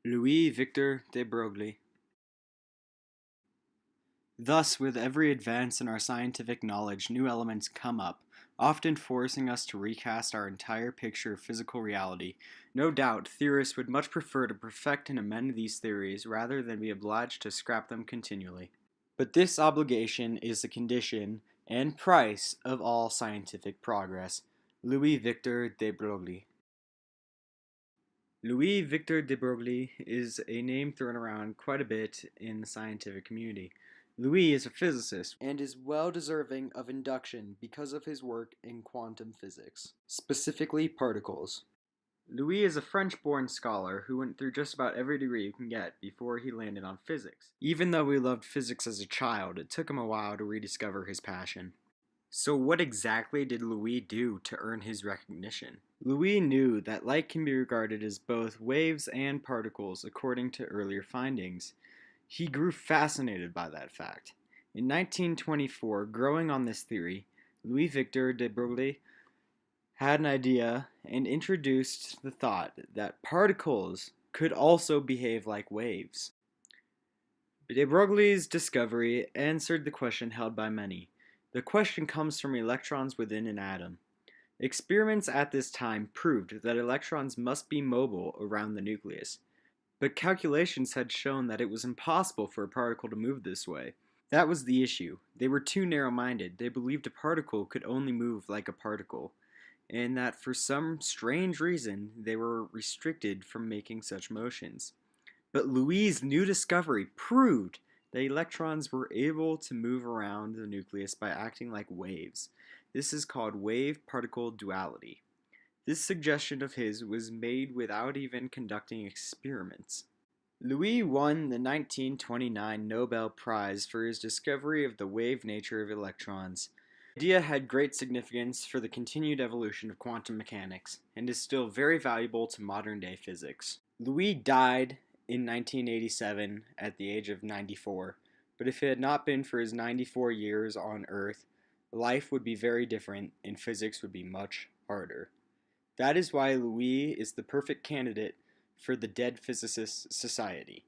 Louis Victor de Broglie. Thus, with every advance in our scientific knowledge, new elements come up, often forcing us to recast our entire picture of physical reality. No doubt, theorists would much prefer to perfect and amend these theories rather than be obliged to scrap them continually. But this obligation is the condition and price of all scientific progress. Louis Victor de Broglie. Louis Victor de Broglie is a name thrown around quite a bit in the scientific community. Louis is a physicist and is well deserving of induction because of his work in quantum physics, specifically particles. Louis is a French-born scholar who went through just about every degree you can get before he landed on physics. Even though he loved physics as a child, it took him a while to rediscover his passion. So what exactly did Louis do to earn his recognition? Louis knew that light can be regarded as both waves and particles according to earlier findings. He grew fascinated by that fact. In 1924, growing on this theory, Louis Victor de Broglie had an idea and introduced the thought that particles could also behave like waves. De Broglie's discovery answered the question held by many. The question comes from electrons within an atom. Experiments at this time proved that electrons must be mobile around the nucleus, but calculations had shown that it was impossible for a particle to move this way. That was the issue. They were too narrow-minded. They believed a particle could only move like a particle, and that for some strange reason they were restricted from making such motions. But Louis' new discovery proved that electrons were able to move around the nucleus by acting like waves. This is called wave-particle duality. This suggestion of his was made without even conducting experiments. Louis won the 1929 Nobel Prize for his discovery of the wave nature of electrons. The idea had great significance for the continued evolution of quantum mechanics and is still very valuable to modern-day physics. Louis died in 1987 at the age of 94, but if it had not been for his 94 years on Earth, life would be very different and physics would be much harder. That is why Louis is the perfect candidate for the Dead Physicists Society.